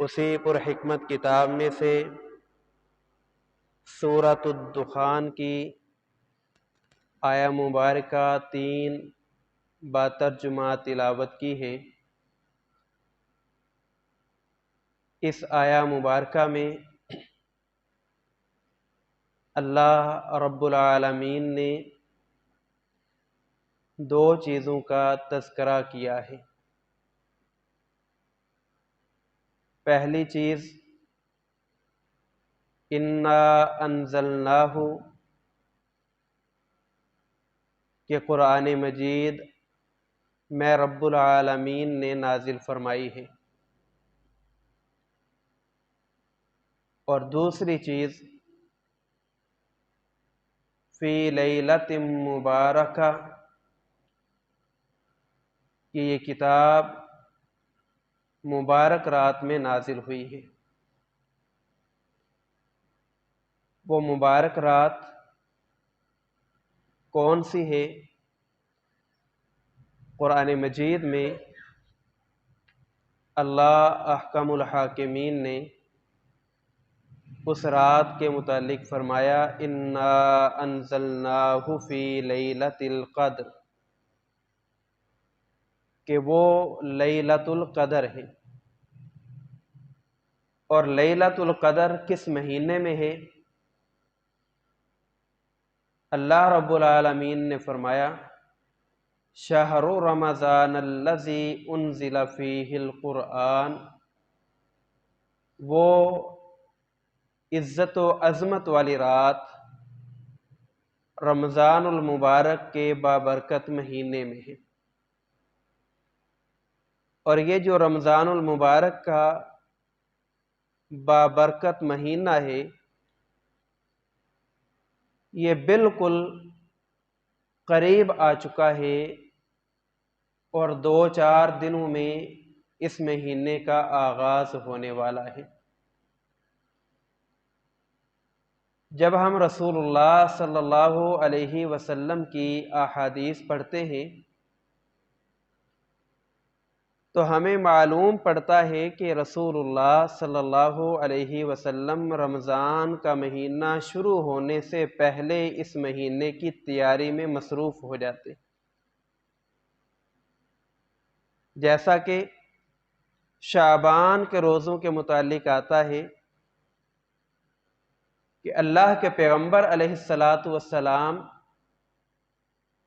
اسی پر حکمت کتاب میں سے سورۃ الدخان کی آیہ مبارکہ 3 باترجمہ تلاوت کی ہے۔ اس آیہ مبارکہ میں اللہ رب العالمین نے 2 چیزوں کا تذکرہ کیا ہے۔ پہلی چیز انا انزلناہ، کہ قرآن مجید میں رب العالمین نے نازل فرمائی ہے، اور دوسری چیز فی لیلۃ مبارکہ، کہ یہ کتاب مبارک رات میں نازل ہوئی ہے۔ وہ مبارک رات کون سی ہے؟ قرآن مجید میں اللہ احکم الحاکمین نے اس رات کے متعلق فرمایا انا انزلناہ فی لیلۃ القدر، کہ وہ لیلۃ القدر ہے۔ اور لیلۃ القدر کس مہینے میں ہے؟ اللہ رب العالمین نے فرمایا شہر رمضان الذی انزل فیہ القرآن، وہ عزت و عظمت والی رات رمضان المبارک کے بابرکت مہینے میں ہے۔ اور یہ جو رمضان المبارک کا بابرکت مہینہ ہے، یہ بالکل قریب آ چکا ہے، اور 2-4 دنوں میں اس مہینے کا آغاز ہونے والا ہے۔ جب ہم رسول اللہ صلی اللہ علیہ وسلم کی احادیث پڑھتے ہیں تو ہمیں معلوم پڑتا ہے کہ رسول اللہ صلی اللہ علیہ وسلم رمضان کا مہینہ شروع ہونے سے پہلے اس مہینے کی تیاری میں مصروف ہو جاتے، جیسا کہ شعبان کے روزوں کے متعلق آتا ہے کہ اللہ کے پیغمبر علیہ السلام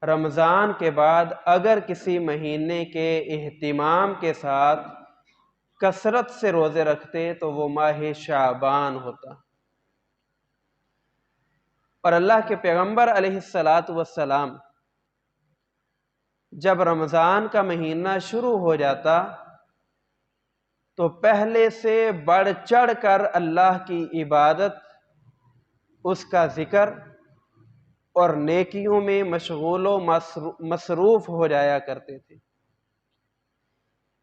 رمضان کے بعد اگر کسی مہینے کے اہتمام کے ساتھ کثرت سے روزے رکھتے تو وہ ماہ شعبان ہوتا۔ اور اللہ کے پیغمبر علیہ السلام جب رمضان کا مہینہ شروع ہو جاتا تو پہلے سے بڑھ چڑھ کر اللہ کی عبادت، اس کا ذکر اور نیکیوں میں مشغول و مصروف ہو جایا کرتے تھے،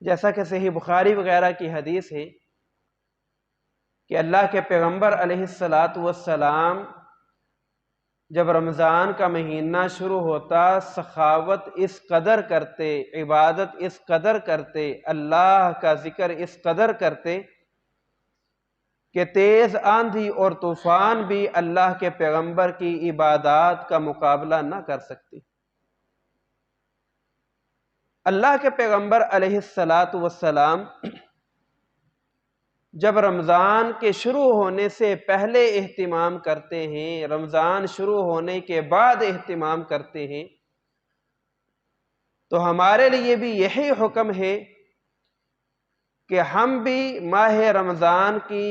جیسا کہ صحیح بخاری وغیرہ کی حدیث ہے کہ اللہ کے پیغمبر علیہ السلام جب رمضان کا مہینہ شروع ہوتا سخاوت اس قدر کرتے، عبادت اس قدر کرتے، اللہ کا ذکر اس قدر کرتے کہ تیز آندھی اور طوفان بھی اللہ کے پیغمبر کی عبادات کا مقابلہ نہ کر سکتی۔ اللہ کے پیغمبر علیہ السلام جب رمضان کے شروع ہونے سے پہلے اہتمام کرتے ہیں، رمضان شروع ہونے کے بعد اہتمام کرتے ہیں، تو ہمارے لیے بھی یہی حکم ہے کہ ہم بھی ماہ رمضان کی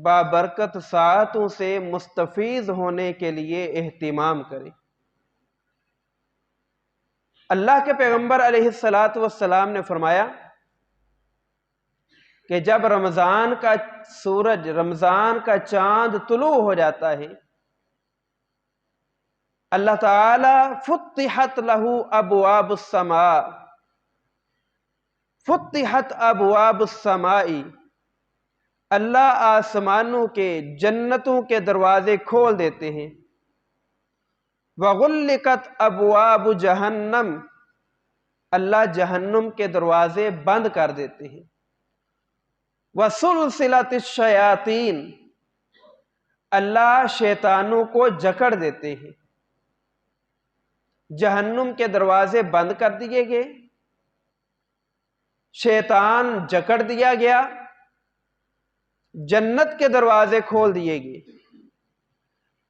بابرکت ساعتوں سے مستفیض ہونے کے لیے اہتمام کریں۔ اللہ کے پیغمبر علیہ السلام نے فرمایا کہ جب رمضان کا سورج، رمضان کا چاند طلوع ہو جاتا ہے، اللہ تعالی فتحت لہ ابواب السماء، فتحت ابواب السماء، اللہ آسمانوں کے، جنتوں کے دروازے کھول دیتے ہیں، وغلقت ابواب جہنم، اللہ جہنم کے دروازے بند کر دیتے ہیں، وَسُلْسِلَةِ الشَّيَاطِينَ، اللہ شیطانوں کو جکڑ دیتے ہیں۔ جہنم کے دروازے بند کر دیے گئے، شیطان جکڑ دیا گیا، جنت کے دروازے کھول دیے گئے،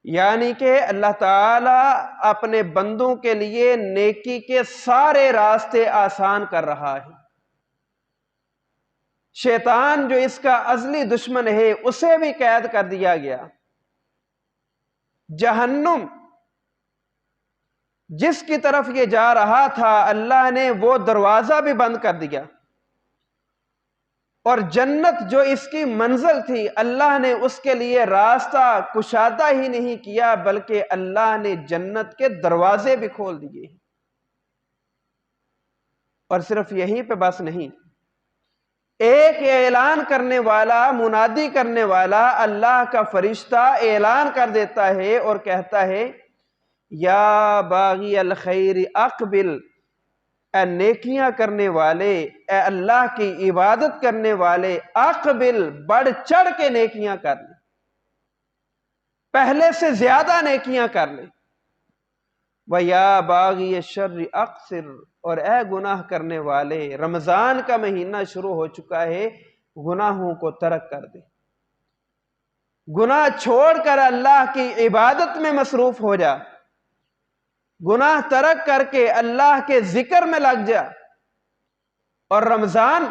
یعنی کہ اللہ تعالی اپنے بندوں کے لیے نیکی کے سارے راستے آسان کر رہا ہے۔ شیطان جو اس کا ازلی دشمن ہے اسے بھی قید کر دیا گیا۔ جہنم جس کی طرف یہ جا رہا تھا اللہ نے وہ دروازہ بھی بند کر دیا، اور جنت جو اس کی منزل تھی اللہ نے اس کے لیے راستہ کشادہ ہی نہیں کیا بلکہ اللہ نے جنت کے دروازے بھی کھول دیے۔ اور صرف یہیں پہ بس نہیں، ایک اعلان کرنے والا، منادی کرنے والا اللہ کا فرشتہ اعلان کر دیتا ہے اور کہتا ہے یا باغی الخیر اقبل، اے نیکیاں کرنے والے، اے اللہ کی عبادت کرنے والے، اقبل، بڑھ چڑھ کے نیکیاں کر لیں، پہلے سے زیادہ نیکیاں کر لیں۔ وَيَا بَاغِيَ الشَّرِّ اقصر، اور اے گناہ کرنے والے، رمضان کا مہینہ شروع ہو چکا ہے، گناہوں کو ترک کر دے، گناہ چھوڑ کر اللہ کی عبادت میں مصروف ہو جا، گناہ ترک کر کے اللہ کے ذکر میں لگ جا۔ اور رمضان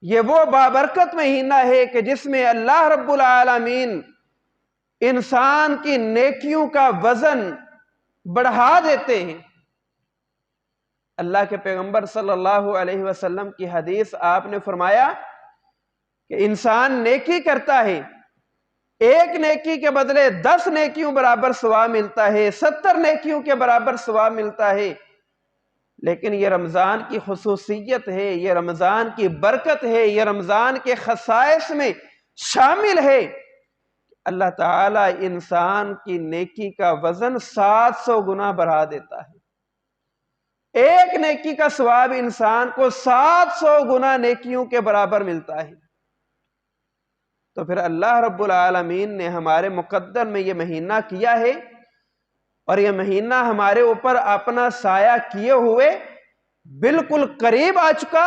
یہ وہ بابرکت مہینہ ہے کہ جس میں اللہ رب العالمین انسان کی نیکیوں کا وزن بڑھا دیتے ہیں۔ اللہ کے پیغمبر صلی اللہ علیہ وسلم کی حدیث آپ نے فرمایا کہ انسان نیکی کرتا ہے، ایک نیکی کے بدلے 10 نیکیوں برابر ثواب ملتا ہے، 70 نیکیوں کے برابر ثواب ملتا ہے، لیکن یہ رمضان کی خصوصیت ہے، یہ رمضان کی برکت ہے، یہ رمضان کے خصائص میں شامل ہے۔ اللہ تعالیٰ انسان کی نیکی کا وزن 700 گنا بڑھا دیتا ہے۔ ایک نیکی کا ثواب انسان کو 700 گنا نیکیوں کے برابر ملتا ہے۔ تو پھر اللہ رب العالمین نے ہمارے مقدر میں یہ مہینہ کیا ہے، اور یہ مہینہ ہمارے اوپر اپنا سایہ کیے ہوئے بالکل قریب آ چکا۔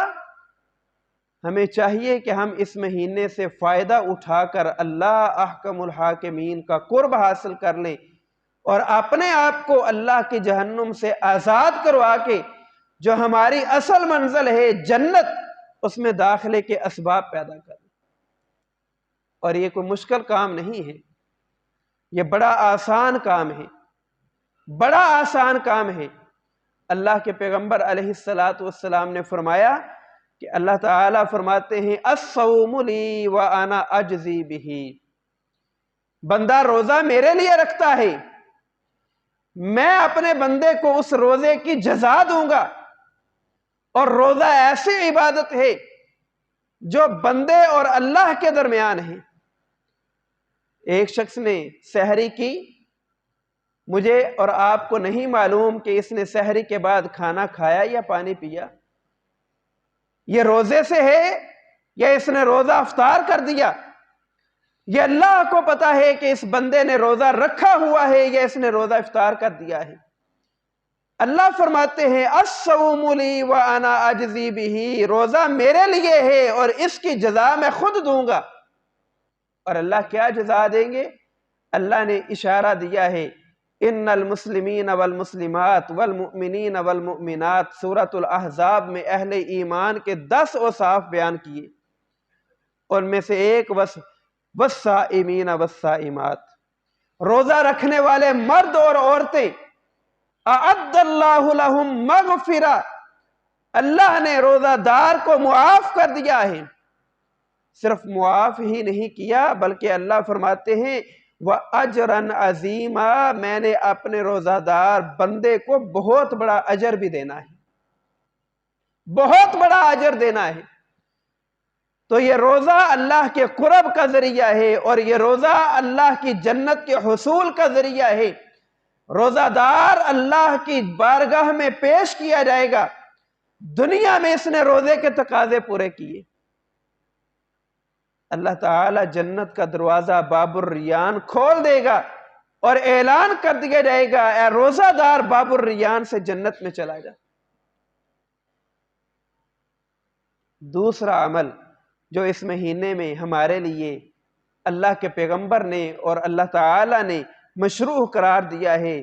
ہمیں چاہیے کہ ہم اس مہینے سے فائدہ اٹھا کر اللہ احکم الحاکمین کا قرب حاصل کر لیں، اور اپنے آپ کو اللہ کی جہنم سے آزاد کروا کے جو ہماری اصل منزل ہے جنت، اس میں داخلے کے اسباب پیدا کریں۔ اور یہ کوئی مشکل کام نہیں ہے، یہ بڑا آسان کام ہے، بڑا آسان کام ہے۔ اللہ کے پیغمبر علیہ السلام نے فرمایا کہ اللہ تعالیٰ فرماتے ہیں الصوم لی وانا اجزی بہ، بندہ روزہ میرے لیے رکھتا ہے، میں اپنے بندے کو اس روزے کی جزا دوں گا۔ اور روزہ ایسی عبادت ہے جو بندے اور اللہ کے درمیان ہے۔ ایک شخص نے سحری کی، مجھے اور آپ کو نہیں معلوم کہ اس نے سحری کے بعد کھانا کھایا یا پانی پیا، یہ روزے سے ہے یا اس نے روزہ افطار کر دیا، یہ اللہ کو پتا ہے کہ اس بندے نے روزہ رکھا ہوا ہے یا اس نے روزہ افطار کر دیا ہے۔ اللہ فرماتے ہیں الصوم لی وانا اجزی بہ، روزہ میرے لیے ہے اور اس کی جزا میں خود دوں گا۔ اور اللہ کیا جزا دیں گے؟ اللہ نے اشارہ دیا ہے ان المسلمین والمسلمات والمؤمنین والمؤمنات، سورۃ الاحزاب میں اہل ایمان کے 10 اوصاف بیان کیے، ان میں سے ایک والصائمین والصائمات، روزہ رکھنے والے مرد اور عورتیں، اعد اللہ لہم مغفرہ، اللہ نے روزہ دار کو معاف کر دیا ہے۔ صرف معاف ہی نہیں کیا بلکہ اللہ فرماتے ہیں وَأَجْرًا عَظِيمًا، میں نے اپنے روزہ دار بندے کو بہت بڑا اجر بھی دینا ہے، بہت بڑا اجر دینا ہے۔ تو یہ روزہ اللہ کے قرب کا ذریعہ ہے، اور یہ روزہ اللہ کی جنت کے حصول کا ذریعہ ہے۔ روزہ دار اللہ کی بارگاہ میں پیش کیا جائے گا، دنیا میں اس نے روزے کے تقاضے پورے کیے، اللہ تعالی جنت کا دروازہ باب الریان کھول دے گا اور اعلان کر دیا جائے گا، اے روزہ دار باب الریان سے جنت میں چلا جا۔ دوسرا عمل جو اس مہینے میں ہمارے لیے اللہ کے پیغمبر نے اور اللہ تعالی نے مشروع قرار دیا ہے،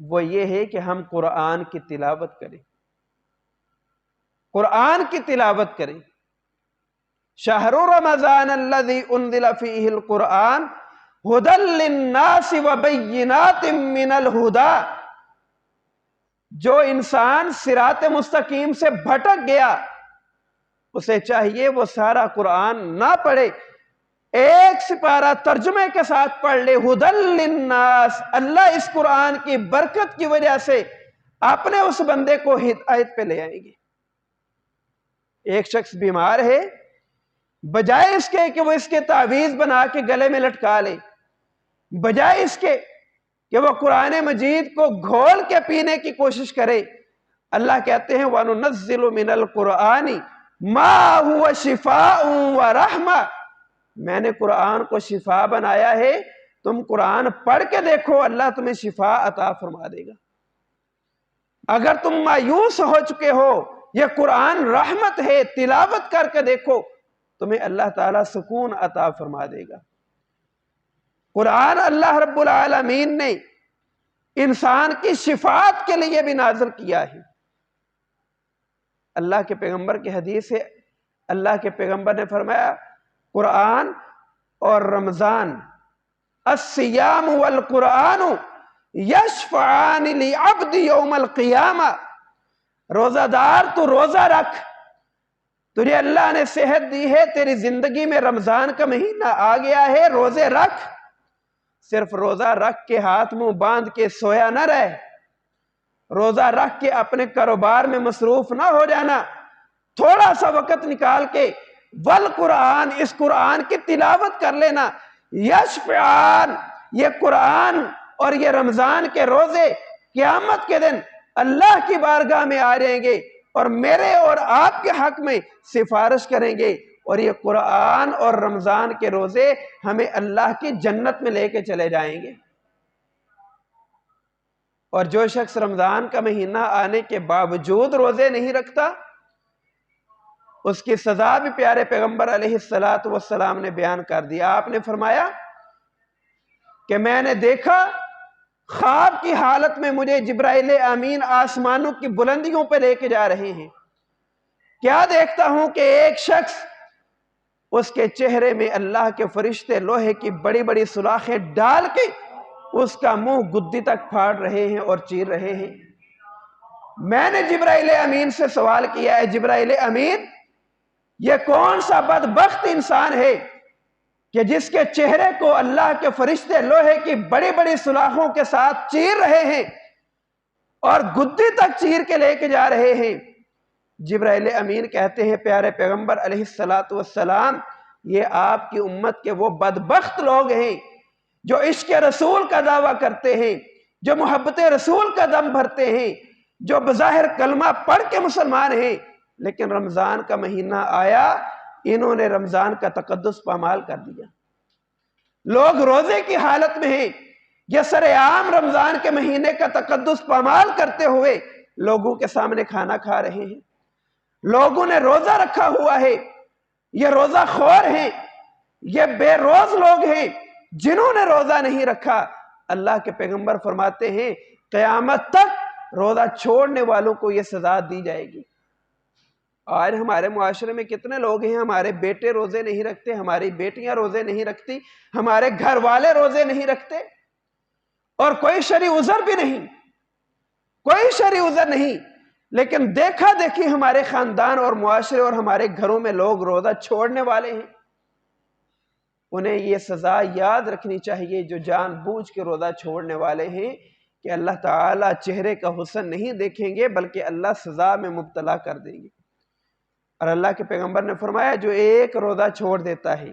وہ یہ ہے کہ ہم قرآن کی تلاوت کریں، قرآن کی تلاوت کریں۔ شہر رمضان الذی انزل فیہ القرآن ھدی للناس وبینات من الھدی، جو انسان صراط مستقیم سے بھٹک گیا اسے چاہیے وہ سارا قرآن نہ پڑھے، ایک سپارہ ترجمے کے ساتھ پڑھ لے، ھدی للناس۔ اللہ اس قرآن کی برکت کی وجہ سے اپنے اس بندے کو ہدایت پہ لے آئیں گے۔ ایک شخص بیمار ہے، بجائے اس کے کہ وہ اس کے تعویذ بنا کے گلے میں لٹکا لے، بجائے اس کے کہ وہ قرآن مجید کو گھول کے پینے کی کوشش کرے، اللہ کہتے ہیں وَنُنَزِّلُ مِنَ الْقُرْآنِ مَا هُوَ شِفَاءٌ وَرَحْمَةٌ، میں نے قرآن کو شفا بنایا ہے، تم قرآن پڑھ کے دیکھو، اللہ تمہیں شفا عطا فرما دے گا۔ اگر تم مایوس ہو چکے ہو، یہ قرآن رحمت ہے، تلاوت کر کے دیکھو، تمہیں اللہ تعالیٰ سکون عطا فرما دے گا۔ قرآن اللہ رب العالمین نے انسان کی شفاعت کے لیے بھی نازل کیا ہے۔ اللہ کے پیغمبر کی حدیث ہے، اللہ کے پیغمبر نے فرمایا قرآن اور رمضان، الصیام والقرآن یشفعان لعبد یوم القیامہ، روزہ دار تو روزہ رکھ، تجھے اللہ نے صحت دی ہے، تیری زندگی میں رمضان کا مہینہ آ گیا ہے، روزے رکھ، صرف روزہ رکھ کے ہاتھ منہ باندھ کے سویا نہ رہے، روزہ رکھ کے اپنے کاروبار میں مصروف نہ ہو جانا، تھوڑا سا وقت نکال کے والقرآن، اس قرآن کی تلاوت کر لینا۔ یشفعان، یہ قرآن اور یہ رمضان کے روزے قیامت کے دن اللہ کی بارگاہ میں آ جائیں گے اور میرے اور آپ کے حق میں سفارش کریں گے، اور یہ قرآن اور رمضان کے روزے ہمیں اللہ کی جنت میں لے کے چلے جائیں گے۔ اور جو شخص رمضان کا مہینہ آنے کے باوجود روزے نہیں رکھتا، اس کی سزا بھی پیارے پیغمبر علیہ السلام نے بیان کر دیا۔ آپ نے فرمایا کہ میں نے دیکھا خواب کی حالت میں مجھے جبرائیل امین آسمانوں کی بلندیوں پہ لے کے جا رہے ہیں، کیا دیکھتا ہوں کہ ایک شخص، اس کے چہرے میں اللہ کے فرشتے لوہے کی بڑی بڑی سلاخیں ڈال کے اس کا منہ گدی تک پھاڑ رہے ہیں اور چیر رہے ہیں۔ میں نے جبرائیل امین سے سوال کیا ہے، جبرائیل امین یہ کون سا بدبخت انسان ہے کہ جس کے چہرے کو اللہ کے فرشتے لوہے کی بڑی بڑی سلاخوں کے ساتھ چیر رہے ہیں اور گدی تک چیر کے لے کے جا رہے ہیں؟ جبرائیل امین کہتے ہیں پیارے پیغمبر علیہ السلام، یہ آپ کی امت کے وہ بدبخت لوگ ہیں جو عشق رسول کا دعویٰ کرتے ہیں، جو محبت رسول کا دم بھرتے ہیں، جو بظاہر کلمہ پڑھ کے مسلمان ہیں، لیکن رمضان کا مہینہ آیا، انہوں نے رمضان کا تقدس پامال کر دیا۔ لوگ روزے کی حالت میں ہیں، یہ سر عام رمضان کے مہینے کا تقدس پامال کرتے ہوئے لوگوں کے سامنے کھانا کھا رہے ہیں۔ لوگوں نے روزہ رکھا ہوا ہے، یہ روزہ خور ہیں، یہ بے روز لوگ ہیں جنہوں نے روزہ نہیں رکھا۔ اللہ کے پیغمبر فرماتے ہیں قیامت تک روزہ چھوڑنے والوں کو یہ سزا دی جائے گی۔ آج ہمارے معاشرے میں کتنے لوگ ہیں، ہمارے بیٹے روزے نہیں رکھتے، ہماری بیٹیاں روزے نہیں رکھتی، ہمارے گھر والے روزے نہیں رکھتے، اور کوئی شرعی عذر بھی نہیں، کوئی شرعی عذر نہیں، لیکن دیکھا دیکھی ہمارے خاندان اور معاشرے اور ہمارے گھروں میں لوگ روزہ چھوڑنے والے ہیں۔ انہیں یہ سزا یاد رکھنی چاہیے جو جان بوجھ کے روزہ چھوڑنے والے ہیں، کہ اللہ تعالیٰ چہرے کا حسن نہیں دیکھیں گے بلکہ اللہ سزا میں مبتلا کر دیں گے۔ اور اللہ کے پیغمبر نے فرمایا جو ایک روزہ چھوڑ دیتا ہے،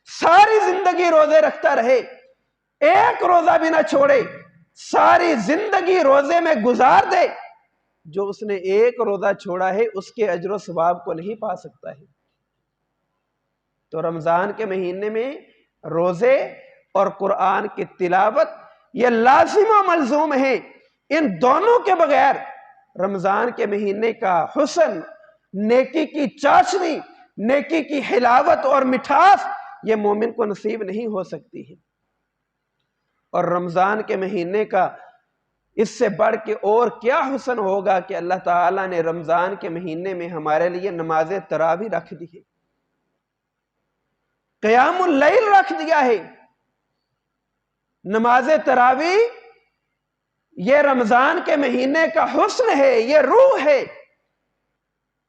ساری زندگی روزے رکھتا رہے، ایک روزہ بھی نہ چھوڑے، ساری زندگی روزے میں گزار دے، جو اس نے ایک روزہ چھوڑا ہے اس کے اجر و ثواب کو نہیں پا سکتا ہے۔ تو رمضان کے مہینے میں روزے اور قرآن کی تلاوت یہ لازم و ملزوم ہے. ان دونوں کے بغیر رمضان کے مہینے کا حسن، نیکی کی چاشنی، نیکی کی حلاوت اور مٹھاس یہ مومن کو نصیب نہیں ہو سکتی ہے. اور رمضان کے مہینے کا اس سے بڑھ کے اور کیا حسن ہوگا کہ اللہ تعالیٰ نے رمضان کے مہینے میں ہمارے لیے نماز تراویح رکھ دی ہے، قیام اللیل رکھ دیا ہے. نماز تراویح یہ رمضان کے مہینے کا حسن ہے، یہ روح ہے.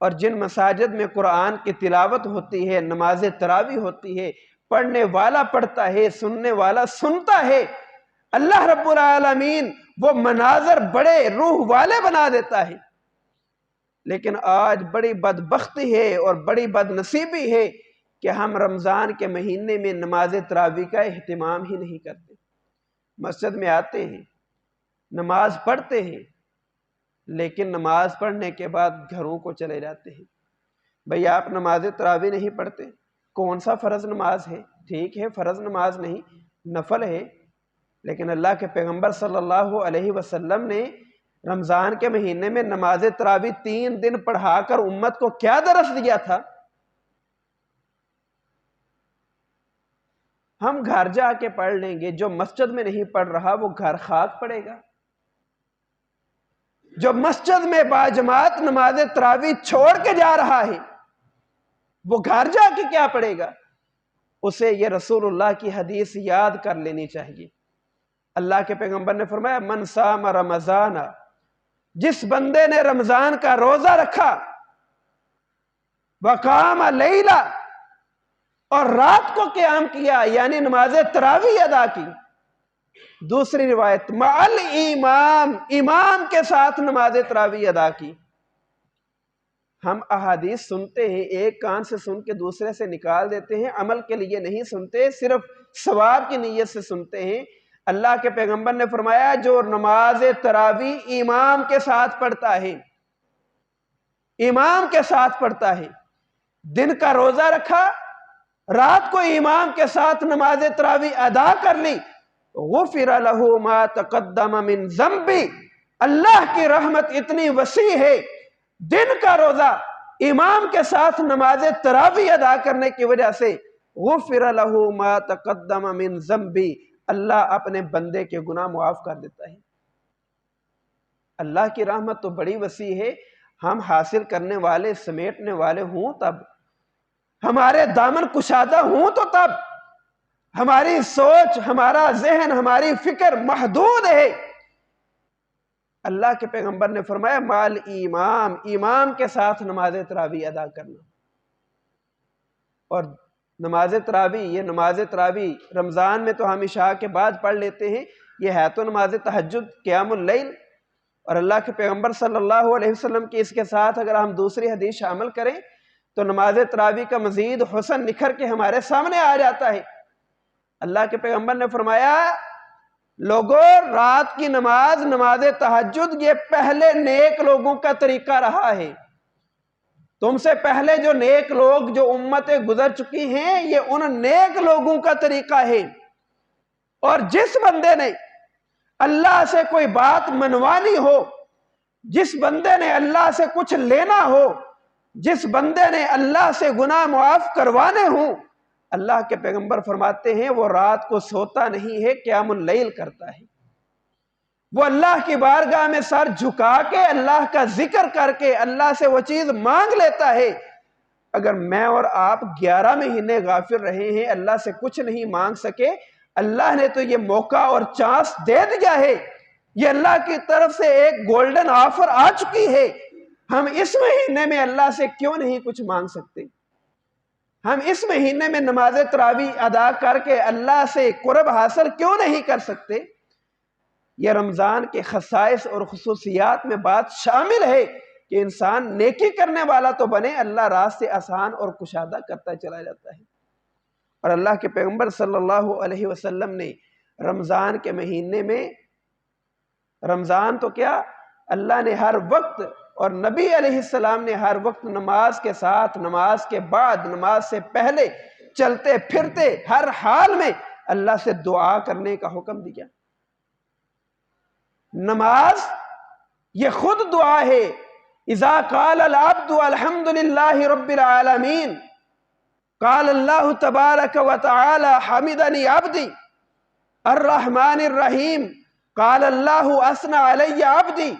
اور جن مساجد میں قرآن کی تلاوت ہوتی ہے، نماز تراویح ہوتی ہے، پڑھنے والا پڑھتا ہے، سننے والا سنتا ہے، اللہ رب العالمین وہ مناظر بڑے روح والے بنا دیتا ہے. لیکن آج بڑی بدبختی ہے اور بڑی بد نصیبی ہے کہ ہم رمضان کے مہینے میں نماز تراویح کا اہتمام ہی نہیں کرتے. مسجد میں آتے ہیں، نماز پڑھتے ہیں، لیکن نماز پڑھنے کے بعد گھروں کو چلے جاتے ہیں. بھئی آپ نماز تراویح نہیں پڑھتے، کون سا فرض نماز ہے؟ ٹھیک ہے، فرض نماز نہیں، نفل ہے. لیکن اللہ کے پیغمبر صلی اللہ علیہ وسلم نے رمضان کے مہینے میں نماز تراویح 3 دن پڑھا کر امت کو کیا درس دیا تھا؟ ہم گھر جا کے پڑھ لیں گے. جو مسجد میں نہیں پڑھ رہا وہ گھر خاک پڑے گا. جو مسجد میں باجماعت نماز تراویح چھوڑ کے جا رہا ہے وہ گھر جا کے کیا پڑھے گا؟ اسے یہ رسول اللہ کی حدیث یاد کر لینی چاہیے. اللہ کے پیغمبر نے فرمایا من صام رمضان، جس بندے نے رمضان کا روزہ رکھا، وقام لیلا، اور رات کو قیام کیا یعنی نماز تراویح ادا کی. دوسری روایت مع الامام، امام کے ساتھ نماز تراویح ادا کی. ہم احادیث سنتے ہیں، ایک کان سے سن کے دوسرے سے نکال دیتے ہیں، عمل کے لیے نہیں سنتے، صرف ثواب کی نیت سے سنتے ہیں. اللہ کے پیغمبر نے فرمایا جو نماز تراویح امام کے ساتھ پڑھتا ہے، امام کے ساتھ پڑھتا ہے، دن کا روزہ رکھا، رات کو امام کے ساتھ نماز تراویح ادا کر لی، غفر له ما تقدم من ذنبی. اللہ کی رحمت اتنی وسیع ہے، دن کا روزہ امام کے ساتھ نماز تراویح ادا کرنے کی وجہ سے غفر له ما تقدم من ذنبی، اللہ اپنے بندے کے گناہ معاف کر دیتا ہے. اللہ کی رحمت تو بڑی وسیع ہے. ہم حاصل کرنے والے، سمیٹنے والے ہوں تب، ہمارے دامن کشادہ ہوں تو تب. ہماری سوچ، ہمارا ذہن، ہماری فکر محدود ہے. اللہ کے پیغمبر نے فرمایا مال امام، امام کے ساتھ نماز تراویح ادا کرنا. اور نماز تراویح، یہ نماز تراویح رمضان میں تو ہم عشاء کے بعد پڑھ لیتے ہیں، یہ ہے تو نماز تہجد، قیام اللیل. اور اللہ کے پیغمبر صلی اللہ علیہ وسلم کی اس کے ساتھ اگر ہم دوسری حدیث شامل کریں تو نماز تراویح کا مزید حسن نکھر کے ہمارے سامنے آ جاتا ہے. اللہ کے پیغمبر نے فرمایا لوگوں، رات کی نماز، نماز تہجد، یہ پہلے نیک لوگوں کا طریقہ رہا ہے. تم سے پہلے جو نیک لوگ، جو امتیں گزر چکی ہیں، یہ ان نیک لوگوں کا طریقہ ہے. اور جس بندے نے اللہ سے کوئی بات منوانی ہو، جس بندے نے اللہ سے کچھ لینا ہو، جس بندے نے اللہ سے گناہ معاف کروانے ہوں، اللہ کے پیغمبر فرماتے ہیں وہ رات کو سوتا نہیں ہے، قیام اللیل کرتا ہے. وہ اللہ کی بارگاہ میں سر جھکا کے اللہ کا ذکر کر کے اللہ سے وہ چیز مانگ لیتا ہے. اگر میں اور آپ 11 مہینے غافل رہے ہیں، اللہ سے کچھ نہیں مانگ سکے، اللہ نے تو یہ موقع اور چانس دے دیا ہے. یہ اللہ کی طرف سے ایک گولڈن آفر آ چکی ہے. ہم اس مہینے میں اللہ سے کیوں نہیں کچھ مانگ سکتے؟ ہم اس مہینے میں نماز تراویح ادا کر کے اللہ سے قرب حاصل کیوں نہیں کر سکتے؟ یہ رمضان کے خصائص اور خصوصیات میں بات شامل ہے کہ انسان نیکی کرنے والا تو بنے، اللہ راستے آسان اور کشادہ کرتا چلا جاتا ہے. اور اللہ کے پیغمبر صلی اللہ علیہ وسلم نے رمضان کے مہینے میں، رمضان تو کیا، اللہ نے ہر وقت اور نبی علیہ السلام نے ہر وقت نماز کے ساتھ، نماز کے بعد، نماز سے پہلے چلتے پھرتے ہر حال میں اللہ سے دعا کرنے کا حکم دیا۔ نماز یہ خود دعا ہے۔ اذا قال العبد الحمد للہ رب العالمین قال اللہ تبارک و تعالی حمدنی عبدی الرحمن الرحیم قال اللہ اثنى علی عبدی۔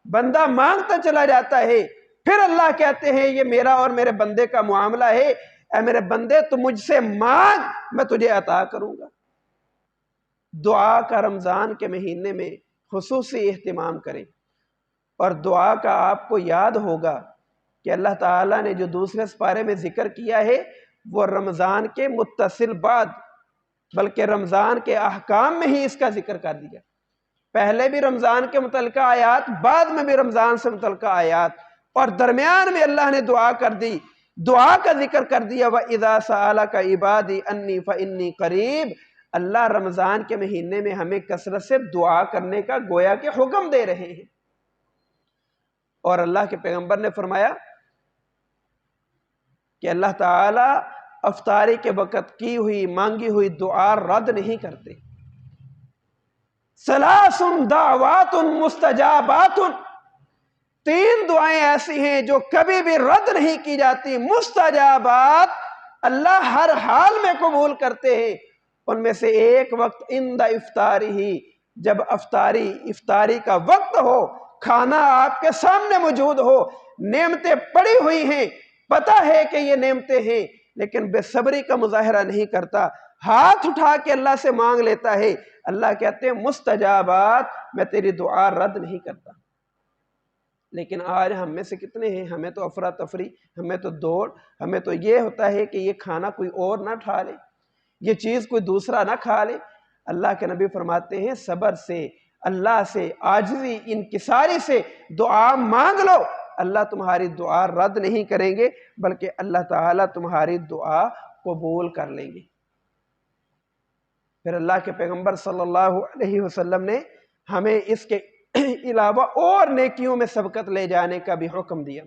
بندہ مانگتا چلا جاتا ہے، پھر اللہ کہتے ہیں یہ میرا اور میرے بندے کا معاملہ ہے، اے میرے بندے تو مجھ سے مانگ میں تجھے عطا کروں گا۔ دعا کا رمضان کے مہینے میں خصوصی اہتمام کریں، اور دعا کا آپ کو یاد ہوگا کہ اللہ تعالیٰ نے جو دوسرے سپارے میں ذکر کیا ہے وہ رمضان کے متصل بعد، بلکہ رمضان کے احکام میں ہی اس کا ذکر کر دیا۔ پہلے بھی رمضان کے متعلقہ آیات، بعد میں بھی رمضان سے متعلقہ آیات، اور درمیان میں اللہ نے دعا کر دی، دعا کا ذکر کر دیا۔ وَإِذَا سَأَلَكَ عِبَادِي أَنِّي فَإِنِّي قَرِيبٌ۔ اللہ رمضان کے مہینے میں ہمیں کثرت سے دعا کرنے کا گویا کہ حکم دے رہے ہیں، اور اللہ کے پیغمبر نے فرمایا کہ اللہ تعالی افطاری کے وقت کی ہوئی مانگی ہوئی دعا رد نہیں کرتے۔ ثلاث دعوات مستجابات، تین دعائیں ایسی ہیں جو کبھی بھی رد نہیں کی جاتی، مستجابات، اللہ ہر حال میں قبول کرتے ہیں۔ ان میں سے ایک وقت عند افطاری ہی، جب افطاری کا وقت ہو، کھانا آپ کے سامنے موجود ہو، نعمتیں پڑی ہوئی ہیں، پتہ ہے کہ یہ نعمتیں ہیں، لیکن بے صبری کا مظاہرہ نہیں کرتا، ہاتھ اٹھا کے اللہ سے مانگ لیتا ہے۔ اللہ کہتے ہیں مستجابات، میں تیری دعا رد نہیں کرتا۔ لیکن آج ہم میں سے کتنے ہیں، ہمیں تو افراتفری، ہمیں تو دوڑ، ہمیں تو یہ ہوتا ہے کہ یہ کھانا کوئی اور نہ کھا لے، یہ چیز کوئی دوسرا نہ کھا لے۔ اللہ کے نبی فرماتے ہیں صبر سے، اللہ سے، عاجزی، انکساری سے دعا مانگ لو، اللہ تمہاری دعا رد نہیں کریں گے، بلکہ اللہ تعالیٰ تمہاری دعا قبول کر لیں گے۔ پھر اللہ کے پیغمبر صلی اللہ علیہ وسلم نے ہمیں اس کے علاوہ اور نیکیوں میں سبقت لے جانے کا بھی حکم دیا۔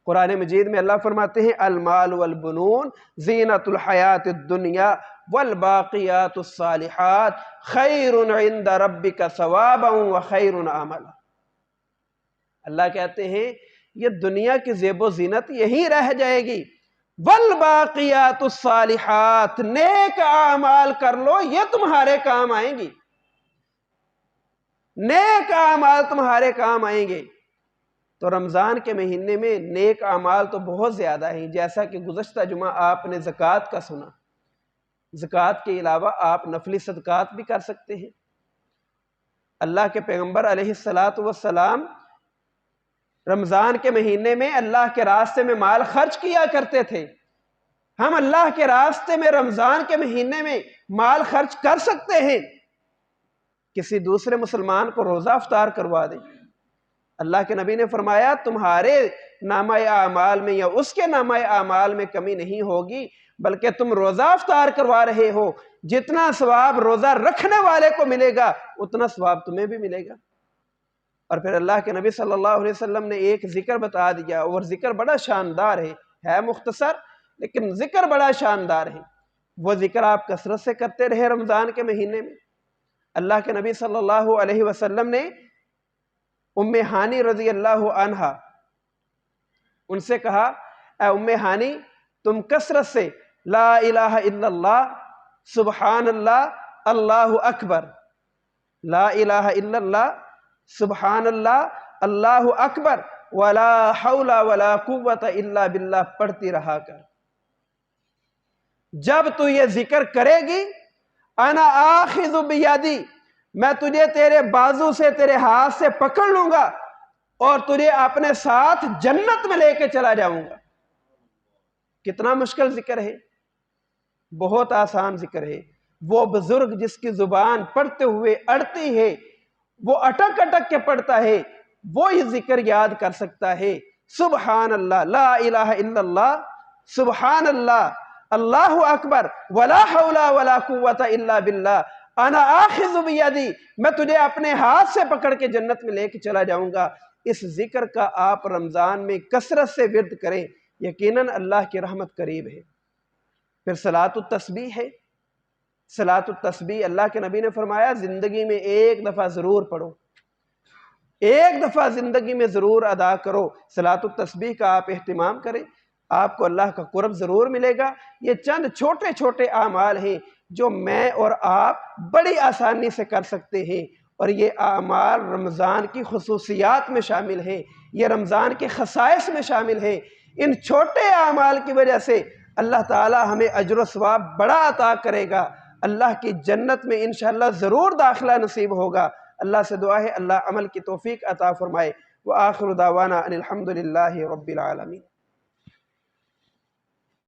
قرآن مجید میں اللہ فرماتے ہیں المال والبنون زینت الحیات الدنیا والباقیات الصالحات خیر عند ربک ثوابا وخیر عملا۔ اللہ کہتے ہیں یہ دنیا کی زیب و زینت یہی رہ جائے گی، والباقیات الصالحات، نیک اعمال کر لو، یہ تمہارے کام آئیں گی، نیک اعمال تمہارے کام آئیں گے۔ تو رمضان کے مہینے میں نیک اعمال تو بہت زیادہ ہیں، جیسا کہ گزشتہ جمعہ آپ نے زکوٰۃ کا سنا۔ زکوٰۃ کے علاوہ آپ نفلی صدقات بھی کر سکتے ہیں۔ اللہ کے پیغمبر علیہ السلام رمضان کے مہینے میں اللہ کے راستے میں مال خرچ کیا کرتے تھے۔ ہم اللہ کے راستے میں رمضان کے مہینے میں مال خرچ کر سکتے ہیں، کسی دوسرے مسلمان کو روزہ افطار کروا دیں۔ اللہ کے نبی نے فرمایا تمہارے نامہ اعمال میں یا اس کے نامہ اعمال میں کمی نہیں ہوگی، بلکہ تم روزہ افطار کروا رہے ہو، جتنا ثواب روزہ رکھنے والے کو ملے گا اتنا ثواب تمہیں بھی ملے گا۔ اور پھر اللہ کے نبی صلی اللہ علیہ وسلم نے ایک ذکر بتا دیا، اور ذکر بڑا شاندار ہے مختصر لیکن ذکر بڑا شاندار ہے۔ وہ ذکر آپ کثرت سے کرتے رہے رمضان کے مہینے میں۔ اللہ کے نبی صلی اللہ علیہ وسلم نے ام ہانی رضی اللہ عنہا ان سے کہا اے ام ہانی تم کثرت سے لا الہ الا اللہ، سبحان اللہ، اللہ اکبر، لا الہ الا اللہ، سبحان اللہ، اللہ اکبر، ولا حول ولا قوت الا باللہ پڑھتی رہا کر۔ جب تو یہ ذکر کرے گی انا آخذ بیدی، میں تجھے تیرے بازو سے، تیرے ہاتھ سے پکڑ لوں گا اور تجھے اپنے ساتھ جنت میں لے کے چلا جاؤں گا۔ کتنا مشکل ذکر ہے، بہت آسان ذکر ہے۔ وہ بزرگ جس کی زبان پڑھتے ہوئے اڑتی ہے، وہ اٹک اٹک کے پڑھتا ہے، وہ یہ ذکر یاد کر سکتا ہے۔ سبحان اللہ، لا الہ الا اللہ، سبحان اللہ، اللہ اکبر، ولا حول ولا قوت الا باللہ، انا آخذ بیدی، میں تجھے اپنے ہاتھ سے پکڑ کے جنت میں لے کے چلا جاؤں گا۔ اس ذکر کا آپ رمضان میں کثرت سے ورد کریں، یقیناً اللہ کی رحمت قریب ہے۔ پھر صلاۃ التسبیح ہے، صلاۃ التسبیح اللہ کے نبی نے فرمایا زندگی میں ایک دفعہ ضرور پڑھو، ایک دفعہ زندگی میں ضرور ادا کرو۔ صلاۃ التسبیح کا آپ اہتمام کریں، آپ کو اللہ کا قرب ضرور ملے گا۔ یہ چند چھوٹے چھوٹے اعمال ہیں جو میں اور آپ بڑی آسانی سے کر سکتے ہیں، اور یہ اعمال رمضان کی خصوصیات میں شامل ہیں، یہ رمضان کے خصائص میں شامل ہیں۔ ان چھوٹے اعمال کی وجہ سے اللہ تعالی ہمیں اجر و ثواب بڑا عطا کرے گا، اللہ کی جنت میں انشاءاللہ ضرور داخلہ نصیب ہوگا۔ اللہ سے دعا ہے اللہ عمل کی توفیق عطا فرمائے۔ وآخر دعوانا ان الحمد للہ رب العالمین۔